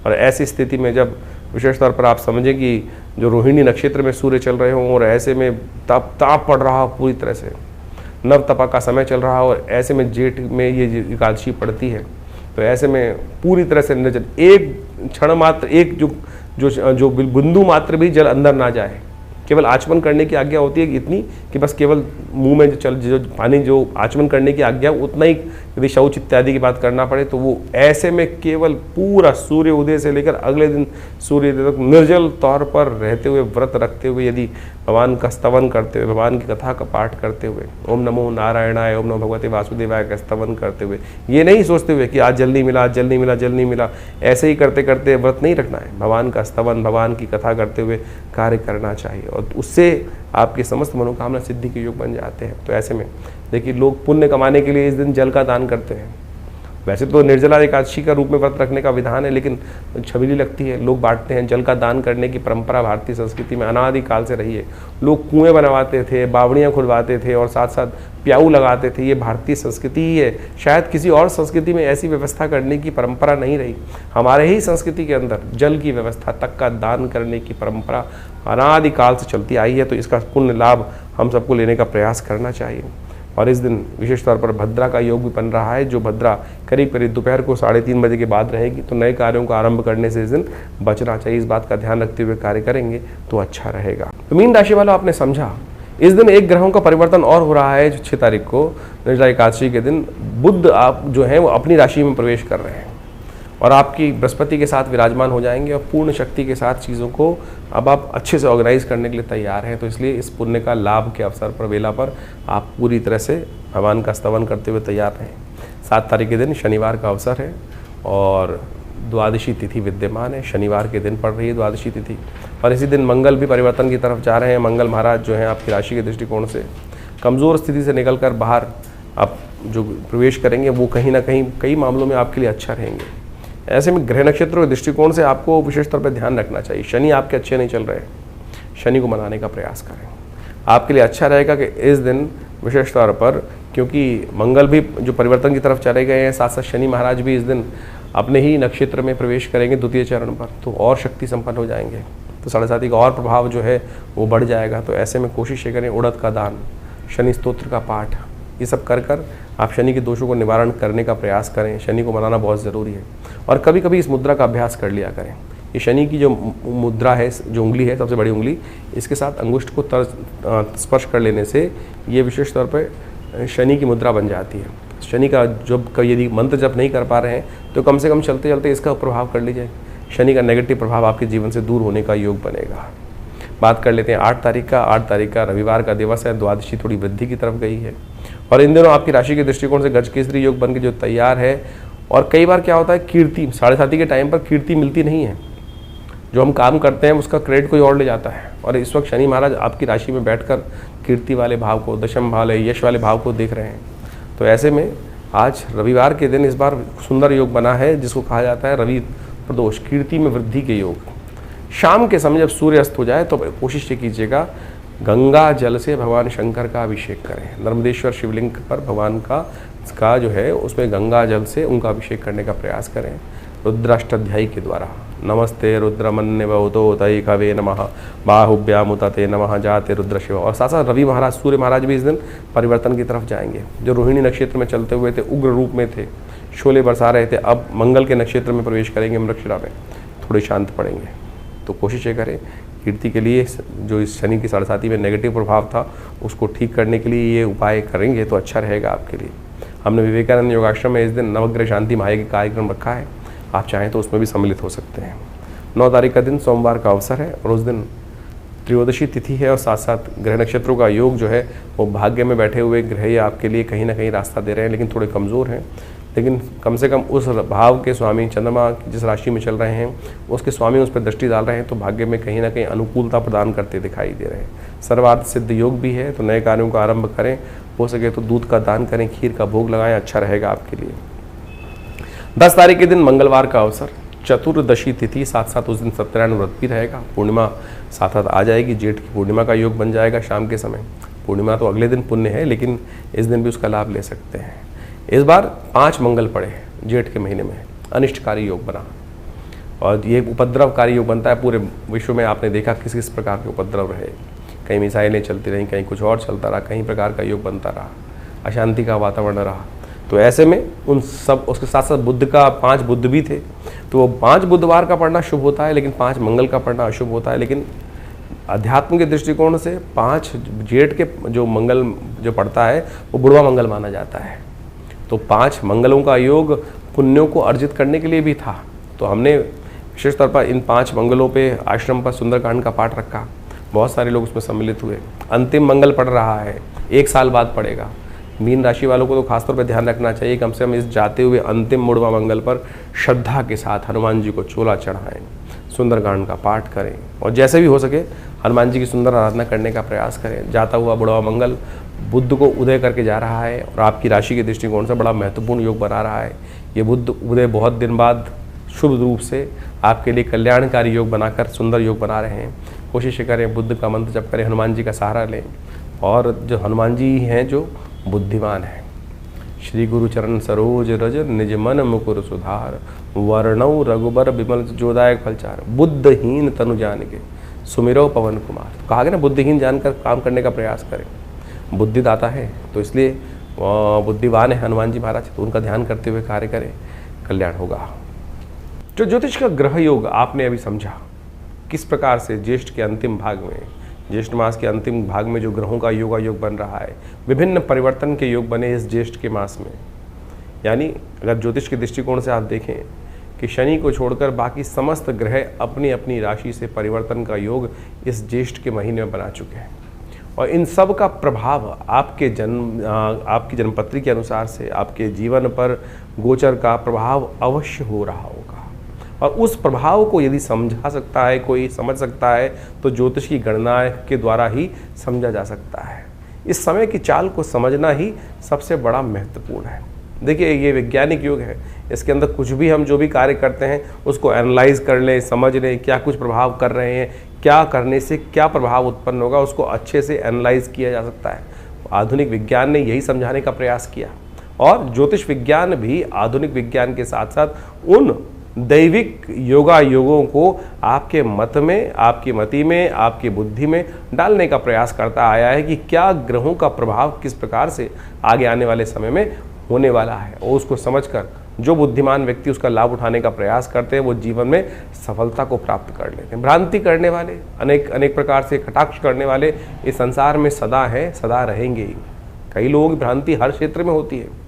और ऐसी स्थिति में जब विशेष तौर पर आप समझें कि जो रोहिणी नक्षत्र में सूर्य चल रहे हों, और ऐसे में ताप पड़ रहा हो, पूरी तरह से नव तपा का समय चल रहा हो, और ऐसे में जेठ में ये एकादशी पड़ती है, तो ऐसे में पूरी तरह से एक क्षण मात्र, एक जो बिंदु मात्र भी जल अंदर ना जाए, केवल आचमन करने की आज्ञा होती है कि इतनी कि बस केवल मुंह में जो पानी जो आचमन करने की आज्ञा उतना ही, यदि शौच इत्यादि की बात करना पड़े तो वो ऐसे में केवल पूरा सूर्य उदय से लेकर अगले दिन सूर्य उदय तक निर्जल तौर पर रहते हुए, व्रत रखते हुए, यदि भगवान का स्तवन करते हुए, भगवान की कथा का पाठ करते हुए, ओम नमो नारायणाय, ओम नमो भगवते वासुदेवाय का स्तवन करते हुए, ये नहीं सोचते हुए कि आज जल नहीं मिला, आज जल नहीं मिला, जल नहीं मिला, ऐसे ही करते करते व्रत नहीं रखना है। भगवान का स्तवन, भगवान की कथा करते हुए कार्य करना चाहिए और उससे आपकी समस्त मनोकामना सिद्धि के योग बन जाते हैं। तो ऐसे में देखिए, लोग पुण्य कमाने के लिए इस दिन जल का दान करते हैं। वैसे तो निर्जला एकादशी का रूप में व्रत रखने का विधान है, लेकिन छबीली लगती है, लोग बांटते हैं। जल का दान करने की परंपरा भारतीय संस्कृति में अनादिकाल से रही है। लोग कुएं बनवाते थे, बावड़ियाँ खुलवाते थे और साथ साथ प्याऊ लगाते थे। ये भारतीय संस्कृति ही है। शायद किसी और संस्कृति में ऐसी व्यवस्था करने की परंपरा नहीं रही। हमारे ही संस्कृति के अंदर जल की व्यवस्था तक का दान करने की परंपरा अनादिकाल से चलती आई है। तो इसका पुण्य लाभ हम सबको लेने का प्रयास करना चाहिए। और इस दिन विशेष तौर पर भद्रा का योग भी बन रहा है, जो भद्रा करीब करीब दोपहर को 3:30 बजे के बाद रहेगी। तो नए कार्यों का आरंभ करने से इस दिन बचना चाहिए। इस बात का ध्यान रखते हुए कार्य करेंगे तो अच्छा रहेगा। तो मीन राशि वालों, आपने समझा, इस दिन एक ग्रहों का परिवर्तन और हो रहा है। जो 6 तारीख को निर्जला एकादशी के दिन बुध आप जो हैं वो अपनी राशि में प्रवेश कर रहे हैं और आपकी बृहस्पति के साथ विराजमान हो जाएंगे और पूर्ण शक्ति के साथ चीज़ों को अब आप अच्छे से ऑर्गेनाइज करने के लिए तैयार हैं। तो इसलिए इस पुण्य का लाभ के अवसर पर, वेला पर आप पूरी तरह से भगवान का स्तवन करते हुए तैयार रहें। 7 तारीख के दिन शनिवार का अवसर है और द्वादशी तिथि विद्यमान है। शनिवार के दिन पड़ रही है द्वादशी तिथि और इसी दिन मंगल भी परिवर्तन की तरफ जा रहे हैं। मंगल महाराज जो हैं आपकी राशि के दृष्टिकोण से कमज़ोर स्थिति से निकलकर बाहर आप जो प्रवेश करेंगे वो कहीं ना कहीं कई मामलों में आपके लिए अच्छा रहेंगे। ऐसे में ग्रह नक्षत्रों के दृष्टिकोण से आपको विशेष तौर पर ध्यान रखना चाहिए। शनि आपके अच्छे नहीं चल रहे, शनि को मनाने का प्रयास करें। आपके लिए अच्छा रहेगा कि इस दिन विशेष तौर पर, क्योंकि मंगल भी जो परिवर्तन की तरफ चले गए हैं, साथ साथ शनि महाराज भी इस दिन अपने ही नक्षत्र में प्रवेश करेंगे द्वितीय चरण पर, तो और शक्ति संपन्न हो जाएंगे। तो 7.5 का और प्रभाव जो है वो बढ़ जाएगा। तो ऐसे में कोशिश ये करें, उड़द का दान, शनि स्तोत्र का पाठ, ये सब कर आप शनि के दोषों को निवारण करने का प्रयास करें। शनि को मनाना बहुत ज़रूरी है और कभी कभी इस मुद्रा का अभ्यास कर लिया करें। ये शनि की जो मुद्रा है, जो उंगली है, सबसे बड़ी उंगली, इसके साथ अंगुष्ठ को स्पर्श कर लेने से ये विशेष तौर पर शनि की मुद्रा बन जाती है। शनि का जब यदि मंत्र जप नहीं कर पा रहे हैं तो कम से कम चलते चलते इसका प्रभाव कर लीजिए। शनि का नेगेटिव प्रभाव आपके जीवन से दूर होने का योग बनेगा। बात कर लेते हैं 8 तारीख का। 8 तारीख का रविवार का दिवस है। द्वादशी थोड़ी वृद्धि की तरफ गई है और इन दिनों आपकी राशि के दृष्टिकोण से गज केसरी योग बन के जो तैयार है। और कई बार क्या होता है, कीर्ति 7:30 के टाइम पर कीर्ति मिलती नहीं है। जो हम काम करते हैं उसका क्रेडिट कोई और ले जाता है और इस वक्त शनि महाराज आपकी राशि में बैठकर कीर्ति वाले भाव को, दशम भाव, यश वाले भाव को देख रहे हैं। तो ऐसे में आज रविवार के दिन इस बार सुंदर योग बना है जिसको कहा जाता है रवि प्रदोष, कीर्ति में वृद्धि के योग। शाम के समय जब सूर्य अस्त हो जाए तो कोशिश ये कीजिएगा गंगा जल से भगवान शंकर का अभिषेक करें। नर्मदेश्वर शिवलिंग पर भगवान का जो है उसमें गंगा जल से उनका अभिषेक करने का प्रयास करें रुद्राष्टाध्यायी के द्वारा। नमस्ते रुद्रमन्य बहुतो तय कवे नमः बाहुभ्यामुतते नमः जाते रुद्र शिव। और साथ साथ रवि महाराज, सूर्य महाराज भी इस दिन परिवर्तन की तरफ जाएंगे। जो रोहिणी नक्षत्र में चलते हुए थे, उग्र रूप में थे, शोले बरसा रहे थे, अब मंगल के नक्षत्र में प्रवेश करेंगे, मृगशिरा में, थोड़े शांत पड़ेंगे। तो कोशिश ये करें कीर्ति के लिए जो इस शनि की 7.5 में नेगेटिव प्रभाव था उसको ठीक करने के लिए ये उपाय करेंगे तो अच्छा रहेगा आपके लिए। हमने विवेकानंद योगाश्रम में इस दिन नवग्रह शांति माहे का कार्यक्रम रखा है, आप चाहें तो उसमें भी सम्मिलित हो सकते हैं। 9 तारीख का दिन सोमवार का अवसर है और उस दिन त्रयोदशी तिथि है और साथ साथ ग्रह नक्षत्रों का योग जो है वो भाग्य में बैठे हुए ग्रह आपके लिए कहीं ना कहीं रास्ता दे रहे हैं, लेकिन थोड़े कमज़ोर हैं। लेकिन कम से कम उस भाव के स्वामी चंद्रमा जिस राशि में चल रहे हैं उसके स्वामी उस पर दृष्टि डाल रहे हैं, तो भाग्य में कहीं ना कहीं अनुकूलता प्रदान करते दिखाई दे रहे हैं। सर्वार्थ सिद्ध योग भी है, तो नए कार्यों का आरंभ करें। हो सके तो दूध का दान करें, खीर का भोग लगाएं, अच्छा रहेगा आपके लिए। 10 तारीख के दिन मंगलवार का अवसर, चतुर्दशी तिथि, साथ साथ उस दिन सत्यनारायण व्रत भी रहेगा। पूर्णिमा साथ साथ आ जाएगी, जेठ की पूर्णिमा का योग बन जाएगा शाम के समय। पूर्णिमा तो अगले दिन पुण्य है, लेकिन इस दिन भी उसका लाभ ले सकते हैं। इस बार 5 मंगल पड़े हैं जेठ के महीने में, अनिष्टकारी योग बना और ये उपद्रवकारी योग बनता है। पूरे विश्व में आपने देखा किस किस प्रकार के उपद्रव रहे, कहीं मिसाइलें चलती रहीं, कहीं कुछ और चलता रहा, कहीं प्रकार का योग बनता रहा, अशांति का वातावरण रहा। तो ऐसे में उन सब, उसके साथ साथ बुध का 5 बुध भी थे, तो वो 5 बुधवार का पढ़ना शुभ होता है, लेकिन 5 मंगल का पढ़ना अशुभ होता है। लेकिन अध्यात्म के दृष्टिकोण से 5 जेठ के जो मंगल जो पड़ता है वो बुढ़वा मंगल माना जाता है। तो 5 मंगलों का योग पुण्यों को अर्जित करने के लिए भी था। तो हमने विशेष तौर पर इन 5 मंगलों पे आश्रम पर सुंदरकांड का पाठ रखा। बहुत सारे लोग उसमें सम्मिलित हुए। अंतिम मंगल पड़ रहा है, 1 साल बाद पड़ेगा। मीन राशि वालों को तो खासतौर पर ध्यान रखना चाहिए, कम से कम इस जाते हुए अंतिम मुड़वा मंगल पर श्रद्धा के साथ हनुमान जी को चोला चढ़ाएं, सुंदरकांड का पाठ करें और जैसे भी हो सके हनुमान जी की सुंदर आराधना करने का प्रयास करें। जाता हुआ बुढ़वा मंगल बुध को उदय करके जा रहा है और आपकी राशि के दृष्टिकोण से बड़ा महत्वपूर्ण योग बना रहा है। ये बुध उदय बहुत दिन बाद शुभ रूप से आपके लिए कल्याणकारी योग बनाकर सुंदर योग बना रहे हैं। कोशिश करें बुद्ध का मंत्र जप करें, हनुमान जी का सहारा लें। और जो हनुमान जी हैं जो बुद्धिमान है, श्री गुरु चरण सरोज रज निज मन मुकुर सुधार, वर्णौ रघुबर विमल जोदायक फलचार, बुद्धहीन तनु जान के सुमिरो पवन कुमार। तो कहा गया ना, बुद्धिहीन जानकर काम करने का प्रयास करें। बुद्धिदाता है तो इसलिए बुद्धिवान है हनुमान जी महाराज, तो उनका ध्यान करते हुए कार्य करें, कल्याण होगा। जो ज्योतिष का ग्रह योग आपने अभी समझा, किस प्रकार से ज्येष्ठ के अंतिम भाग में, ज्येष्ठ मास के अंतिम भाग में जो ग्रहों का योगा योग बन रहा है, विभिन्न परिवर्तन के योग बने इस ज्येष्ठ के मास में। यानी अगर ज्योतिष के दृष्टिकोण से आप देखें कि शनि को छोड़कर बाकी समस्त ग्रह अपनी अपनी राशि से परिवर्तन का योग इस ज्येष्ठ के महीने में बना चुके हैं और इन सब का प्रभाव आपकी जन्मपत्री के अनुसार से आपके जीवन पर गोचर का प्रभाव अवश्य हो रहा होगा। और उस प्रभाव को यदि समझा सकता है, कोई समझ सकता है, तो ज्योतिष की गणना के द्वारा ही समझा जा सकता है। इस समय की चाल को समझना ही सबसे बड़ा महत्वपूर्ण है। देखिए, ये वैज्ञानिक युग है, इसके अंदर कुछ भी हम जो भी कार्य करते हैं उसको एनालाइज कर लें, समझ लें क्या कुछ प्रभाव कर रहे हैं, क्या करने से क्या प्रभाव उत्पन्न होगा, उसको अच्छे से एनालाइज किया जा सकता है। आधुनिक विज्ञान ने यही समझाने का प्रयास किया और ज्योतिष विज्ञान भी आधुनिक विज्ञान के साथ साथ उन दैविक योगा योगों को आपके मत में, आपकी मति में, आपकी बुद्धि में डालने का प्रयास करता आया है कि क्या ग्रहों का प्रभाव किस प्रकार से आगे आने वाले समय में होने वाला है। और उसको समझकर जो बुद्धिमान व्यक्ति उसका लाभ उठाने का प्रयास करते हैं वो जीवन में सफलता को प्राप्त कर लेते हैं। भ्रांति करने वाले, अनेक प्रकार से कटाक्ष करने वाले इस संसार में सदा हैं, सदा रहेंगे ही। कई लोगों की भ्रांति हर क्षेत्र में होती है।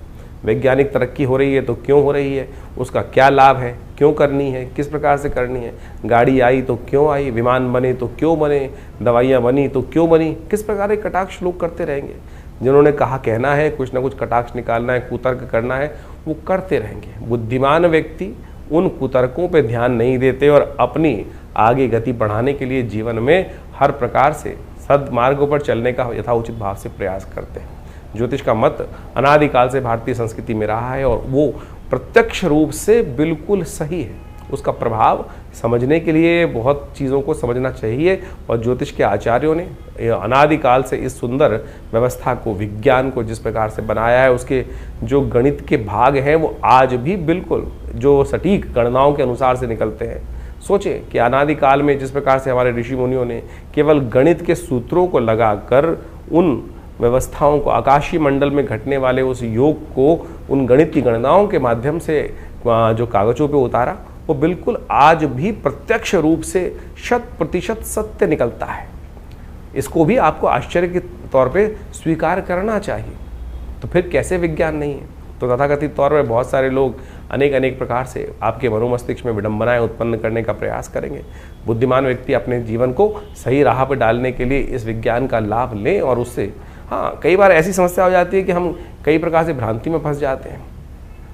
वैज्ञानिक तरक्की हो रही है तो क्यों हो रही है, उसका क्या लाभ है, क्यों करनी है, किस प्रकार से करनी है। गाड़ी आई तो क्यों आई, विमान बने तो क्यों बने, दवाइयाँ बनी तो क्यों बनी, किस प्रकार के कटाक्ष लोग करते रहेंगे। जिन्होंने कहा कहना है, कुछ ना कुछ कटाक्ष निकालना है, कुतर्क करना है, वो करते रहेंगे। बुद्धिमान व्यक्ति उन कुतर्कों पे ध्यान नहीं देते और अपनी आगे गति बढ़ाने के लिए जीवन में हर प्रकार से सद्मार्गों पर चलने का यथाउचित भाव से प्रयास करते हैं। ज्योतिष का मत अनादिकाल से भारतीय संस्कृति में रहा है और वो प्रत्यक्ष रूप से बिल्कुल सही है। उसका प्रभाव समझने के लिए बहुत चीज़ों को समझना चाहिए और ज्योतिष के आचार्यों ने अनादिकाल से इस सुंदर व्यवस्था को, विज्ञान को जिस प्रकार से बनाया है, उसके जो गणित के भाग हैं वो आज भी बिल्कुल जो सटीक गणनाओं के अनुसार से निकलते हैं। सोचें कि अनादिकाल में जिस प्रकार से हमारे ऋषि मुनियों ने केवल गणित के सूत्रों को लगाकर उन व्यवस्थाओं को, आकाशीय मंडल में घटने वाले उस योग को उन गणित की गणनाओं के माध्यम से जो कागजों पे उतारा, वो बिल्कुल आज भी प्रत्यक्ष रूप से 100% सत्य निकलता है। इसको भी आपको आश्चर्य के तौर पे स्वीकार करना चाहिए। तो फिर कैसे विज्ञान नहीं है। तो तथाकथित तौर पर बहुत सारे लोग अनेक प्रकार से आपके मनोमस्तिष्क में विडंबनाएं उत्पन्न करने का प्रयास करेंगे। बुद्धिमान व्यक्ति अपने जीवन को सही राह पर डालने के लिए इस विज्ञान का लाभ लें और उससे, हाँ, कई बार ऐसी समस्या हो जाती है कि हम कई प्रकार से भ्रांति में फंस जाते हैं।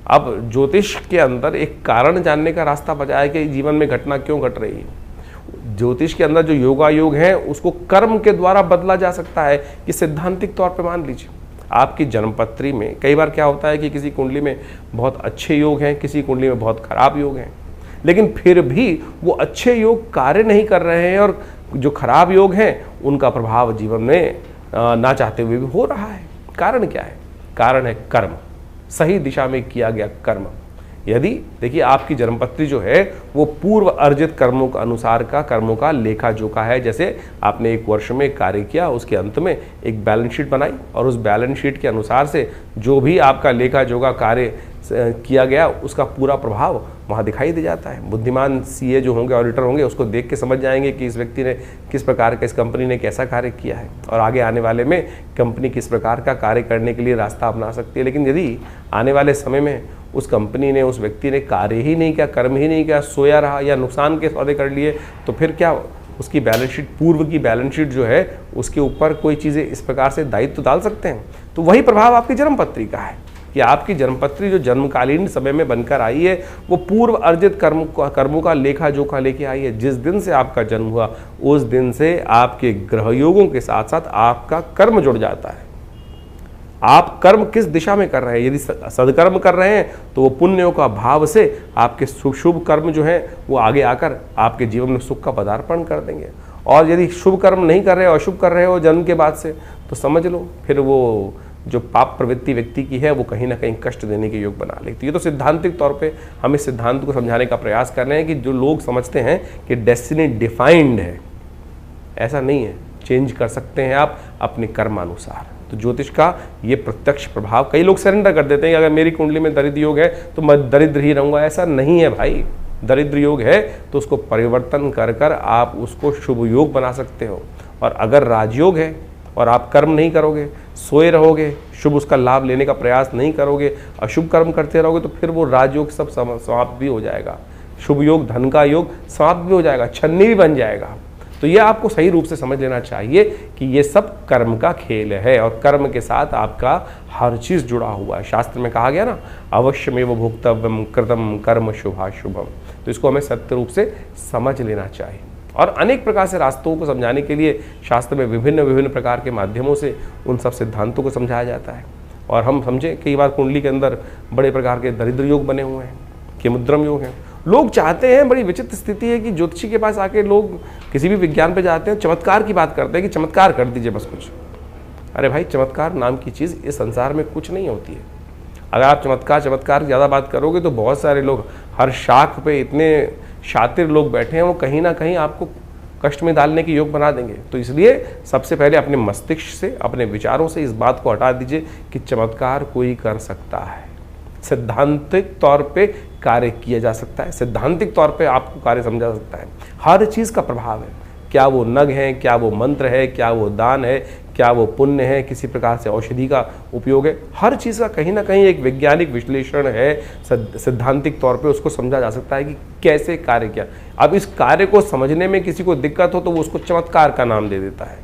अब ज्योतिष के अंदर एक कारण जानने का रास्ता बचा है कि जीवन में घटना क्यों घट रही है। ज्योतिष के अंदर जो योगा योग है उसको कर्म के द्वारा बदला जा सकता है। कि सैद्धांतिक तौर पे मान लीजिए आपकी जन्मपत्री में कई बार क्या होता है कि किसी कुंडली में बहुत अच्छे योग हैं, किसी कुंडली में बहुत खराब योग हैं, लेकिन फिर भी वो अच्छे योग कार्य नहीं कर रहे हैं और जो खराब योग हैं उनका प्रभाव जीवन में ना चाहते हुए भी हो रहा है। कारण क्या है? कारण है कर्म, सही दिशा में किया गया कर्म। यदि देखिए आपकी जन्मपत्री जो है वो पूर्व अर्जित कर्मों के अनुसार का कर्मों का लेखा जोखा है। जैसे आपने एक वर्ष में कार्य किया, उसके अंत में एक बैलेंस शीट बनाई और उस बैलेंस शीट के अनुसार से जो भी आपका लेखा जोखा कार्य किया गया उसका पूरा प्रभाव वहाँ दिखाई दे जाता है। बुद्धिमान सीए जो होंगे, ऑडिटर होंगे, उसको देख के समझ जाएंगे कि इस व्यक्ति ने किस प्रकार का, इस कंपनी ने कैसा कार्य किया है और आगे आने वाले में कंपनी किस प्रकार का कार्य करने के लिए रास्ता अपना सकती है। लेकिन यदि आने वाले समय में उस कंपनी ने, उस व्यक्ति ने कार्य ही नहीं किया, कर्म ही नहीं किया, सोया रहा या नुकसान के सौदे कर लिए, तो फिर क्या उसकी बैलेंस शीट, पूर्व की बैलेंस शीट जो है उसके ऊपर कोई चीज़ें इस प्रकार से दायित्व डाल सकते हैं। तो वही प्रभाव आपकी जन्मपत्री का है कि आपकी जन्मपत्री जो जन्मकालीन समय में बनकर आई है वो पूर्व अर्जित कर्मों का लेखा जोखा लेके आई है। जिस दिन से आपका जन्म हुआ उस दिन से आपके ग्रह योगों के साथ साथ आपका कर्म जुड़ जाता है। आप कर्म किस दिशा में कर रहे हैं, यदि सदकर्म कर रहे हैं तो वो पुण्यों का भाव से आपके शुभ कर्म जो है वो आगे आकर आपके जीवन में सुख का पदार्पण कर देंगे। और यदि शुभ कर्म नहीं कर रहे हो, अशुभ कर रहे हो जन्म के बाद से, तो समझ लो फिर वो जो पाप प्रवृत्ति व्यक्ति की है वो कहीं ना कहीं कष्ट देने के योग बना लेती है। ये तो सिद्धांतिक तौर पे हम इस सिद्धांत को समझाने का प्रयास कर रहे हैं कि जो लोग समझते हैं कि डेस्टिनी डिफाइंड है, ऐसा नहीं है, चेंज कर सकते हैं आप अपने कर्मानुसार। तो ज्योतिष का ये प्रत्यक्ष प्रभाव, कई लोग सरेंडर कर देते हैं कि अगर मेरी कुंडली में दरिद्र योग है तो मैं दरिद्र ही रहूँगा। ऐसा नहीं है भाई, दरिद्र योग है तो उसको परिवर्तन कर कर आप उसको शुभ योग बना सकते हो। और अगर राजयोग है और आप कर्म नहीं करोगे, सोए रहोगे, शुभ उसका लाभ लेने का प्रयास नहीं करोगे, अशुभ कर्म करते रहोगे, तो फिर वो राजयोग सब समाप्त भी हो जाएगा, शुभ योग, धन का योग समाप्त भी हो जाएगा, छन्नी भी बन जाएगा। तो ये आपको सही रूप से समझ लेना चाहिए कि ये सब कर्म का खेल है और कर्म के साथ आपका हर चीज़ जुड़ा हुआ है। शास्त्र में कहा गया ना, अवश्यमेव भोक्तव्यम कृतम कर्म शुभाशुभम। तो इसको हमें सत्य रूप से समझ लेना चाहिए। और अनेक प्रकार से रास्तों को समझाने के लिए शास्त्र में विभिन्न प्रकार के माध्यमों से उन सब सिद्धांतों को समझाया जाता है। और हम समझे कई बार कुंडली के अंदर बड़े प्रकार के दरिद्र योग बने हुए हैं, केमुद्रम योग हैं। लोग चाहते हैं, बड़ी विचित्र स्थिति है कि ज्योतिषी के पास आके लोग किसी भी विज्ञान पे जाते हैं, चमत्कार की बात करते हैं कि चमत्कार कर दीजिए बस कुछ। अरे भाई, चमत्कार नाम की चीज़ इस संसार में कुछ नहीं होती है। अगर आप चमत्कार ज़्यादा बात करोगे तो बहुत सारे लोग, हर शाख पे इतने शातिर लोग बैठे हैं, वो कहीं ना कहीं आपको कष्ट में डालने के योग बना देंगे। तो इसलिए सबसे पहले अपने मस्तिष्क से, अपने विचारों से इस बात को हटा दीजिए कि चमत्कार कोई कर सकता है। सिद्धांतिक तौर पे कार्य किया जा सकता है, सिद्धांतिक तौर पे आपको कार्य समझा जा सकता है। हर चीज़ का प्रभाव है, क्या वो नग है, क्या वो मंत्र है, क्या वो दान है, क्या वो पुण्य है, किसी प्रकार से औषधि का उपयोग है, हर चीज़ का कहीं ना कहीं एक वैज्ञानिक विश्लेषण है। सिद्धांतिक तौर पे उसको समझा जा सकता है कि कैसे कार्य किया। अब इस कार्य को समझने में किसी को दिक्कत हो तो वो उसको चमत्कार का नाम दे देता है।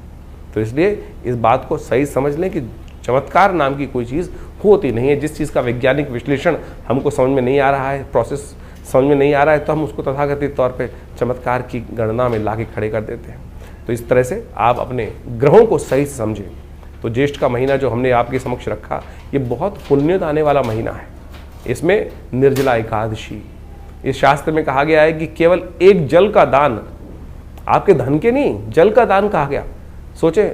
तो इसलिए इस बात को सही समझ लें कि चमत्कार नाम की कोई चीज़ होती नहीं है। जिस चीज़ का वैज्ञानिक विश्लेषण हमको समझ में नहीं आ रहा है, प्रोसेस समझ में नहीं आ रहा है, तो हम उसको तथाकथित तौर पे चमत्कार की गणना में ला के खड़े कर देते हैं। तो इस तरह से आप अपने ग्रहों को सही से समझें। तो ज्येष्ठ का महीना जो हमने आपके समक्ष रखा, ये बहुत पुण्य आने वाला महीना है। इसमें निर्जला एकादशी, इस शास्त्र में कहा गया है कि केवल एक जल का दान, आपके धन के नहीं, जल का दान कहा गया। सोचें,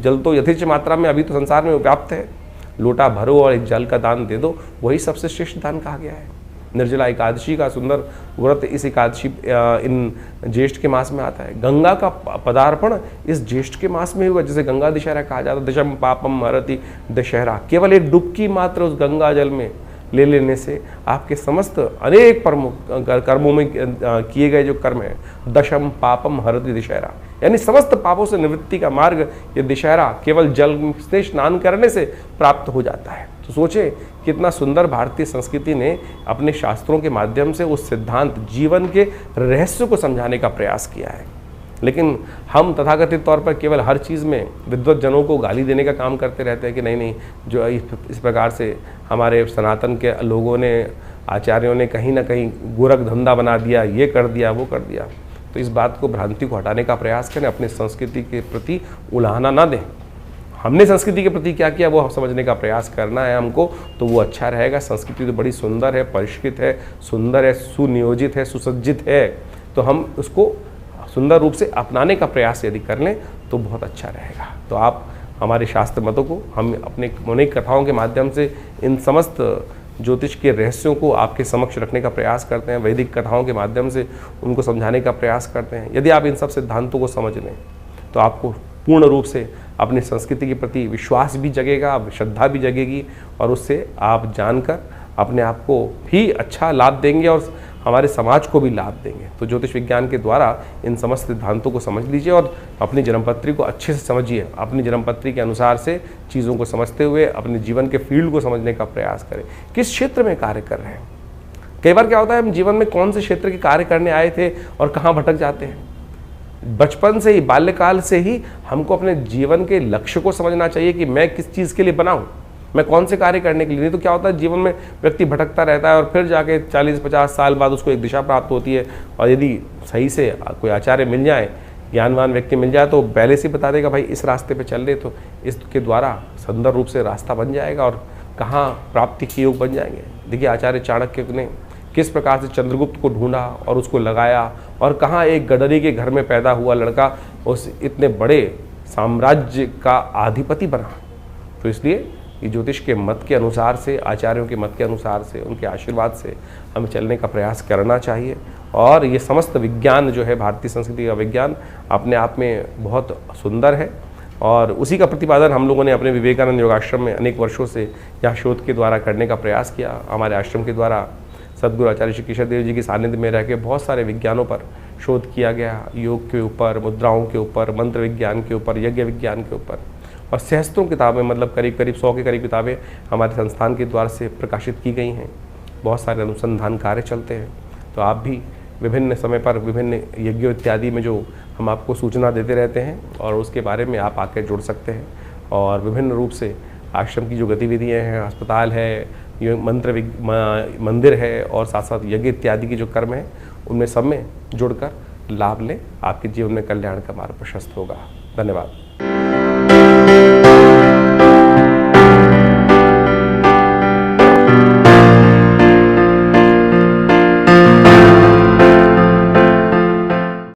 जल तो यथेच्छ मात्रा में अभी तो संसार में व्याप्त है, लोटा भरो और एक जल का दान दे दो, वही सबसे श्रेष्ठ दान कहा गया है। निर्जला एकादशी का सुंदर व्रत इस एकादशी इन ज्येष्ठ के मास में आता है। गंगा का पदार्पण इस ज्येष्ठ के मास में हुआ, जिसे गंगा दशहरा कहा जाता है। दशम पापम हरति दशहरा, केवल एक डुबकी मात्र उस गंगा जल में ले लेने से आपके समस्त अनेक कर्मों में किए गए जो कर्म है, दशम पापम हरति दशहरा, यानी समस्त पापों से निवृत्ति का मार्ग ये दशहरा केवल जल से स्नान करने से प्राप्त हो जाता है। तो सोचें कितना सुंदर भारतीय संस्कृति ने अपने शास्त्रों के माध्यम से उस सिद्धांत, जीवन के रहस्य को समझाने का प्रयास किया है। लेकिन हम तथाकथित तौर पर केवल हर चीज़ में विद्वत जनों को गाली देने का काम करते रहते हैं कि नहीं, जो इस प्रकार से हमारे सनातन के लोगों ने, आचार्यों ने कहीं ना कहीं गोरख धंधा बना दिया, ये कर दिया, वो कर दिया। तो इस बात को, भ्रांति को हटाने का प्रयास करें, अपने संस्कृति के प्रति उलाहना ना दें। हमने संस्कृति के प्रति क्या किया वो समझने का प्रयास करना है हमको, तो वो अच्छा रहेगा। संस्कृति तो बड़ी सुंदर है, परिष्कृत है, सुंदर है, सुनियोजित है, सुसज्जित है। तो हम उसको सुंदर रूप से अपनाने का प्रयास यदि कर लें तो बहुत अच्छा रहेगा। तो आप हमारे शास्त्र मतों को, हम अपने अनेक कथाओं के माध्यम से इन समस्त ज्योतिष के रहस्यों को आपके समक्ष रखने का प्रयास करते हैं। वैदिक कथाओं के माध्यम से उनको समझाने का प्रयास करते हैं। यदि आप इन सब सिद्धांतों को समझ लें तो आपको पूर्ण रूप से अपनी संस्कृति के प्रति विश्वास भी जगेगा, श्रद्धा भी जगेगी, और उससे आप जानकर अपने आप को भी अच्छा लाभ देंगे और हमारे समाज को भी लाभ देंगे। तो ज्योतिष विज्ञान के द्वारा इन समस्त सिद्धांतों को समझ लीजिए और अपनी जन्मपत्री को अच्छे से समझिए। अपनी जन्मपत्री के अनुसार से चीज़ों को समझते हुए अपने जीवन के फील्ड को समझने का प्रयास करें, किस क्षेत्र में कार्य कर रहे हैं। कई बार क्या होता है, हम जीवन में कौन से क्षेत्र के कार्य करने आए थे और कहाँ भटक जाते हैं। बचपन से ही, बाल्यकाल से ही हमको अपने जीवन के लक्ष्य को समझना चाहिए कि मैं किस चीज़ के लिए बना हूँ, मैं कौन से कार्य करने के लिए। नहीं तो क्या होता है, जीवन में व्यक्ति भटकता रहता है और फिर जाके 40-50 साल बाद उसको एक दिशा प्राप्त होती है। और यदि सही से कोई आचार्य मिल जाए, ज्ञानवान व्यक्ति मिल जाए, तो पहले से बता देगा भाई इस रास्ते पे चल रहे, तो इसके द्वारा सुंदर रूप से रास्ता बन जाएगा और कहाँ प्राप्ति के योग बन जाएंगे। देखिए आचार्य चाणक्य ने किस प्रकार से चंद्रगुप्त को ढूंढा और उसको लगाया, और कहाँ एक गडरी के घर में पैदा हुआ लड़का उस इतने बड़े साम्राज्य का अधिपति बना। तो इसलिए ये ज्योतिष के मत के अनुसार से, आचार्यों के मत के अनुसार से, उनके आशीर्वाद से हमें चलने का प्रयास करना चाहिए। और ये समस्त विज्ञान जो है, भारतीय संस्कृति का विज्ञान अपने आप में बहुत सुंदर है और उसी का प्रतिपादन हम लोगों ने अपने विवेकानंद योगाश्रम में अनेक वर्षों से यहाँ शोध के द्वारा करने का प्रयास किया। हमारे आश्रम के द्वारा सद्गुरु आचार्य श्री केशव देव जी के सानिध्य में रह के बहुत सारे विज्ञानों पर शोध किया गया, योग के ऊपर, मुद्राओं के ऊपर, मंत्र विज्ञान के ऊपर, यज्ञ विज्ञान के ऊपर, और सहस्त्रों किताबें, मतलब करीब 100 के करीब किताबें हमारे संस्थान के द्वारा से प्रकाशित की गई हैं। बहुत सारे अनुसंधान कार्य चलते हैं। तो आप भी विभिन्न समय पर विभिन्न यज्ञों इत्यादि में जो हम आपको सूचना देते रहते हैं और उसके बारे में आप आकर जुड़ सकते हैं। और विभिन्न रूप से आश्रम की जो गतिविधियाँ हैं, अस्पताल है, मंदिर है और साथ साथ यज्ञ इत्यादि की जो कर्म है, उनमें सब में जुड़कर लाभ लें। आपके जीवन में कल्याण का मार्ग प्रशस्त होगा। धन्यवाद।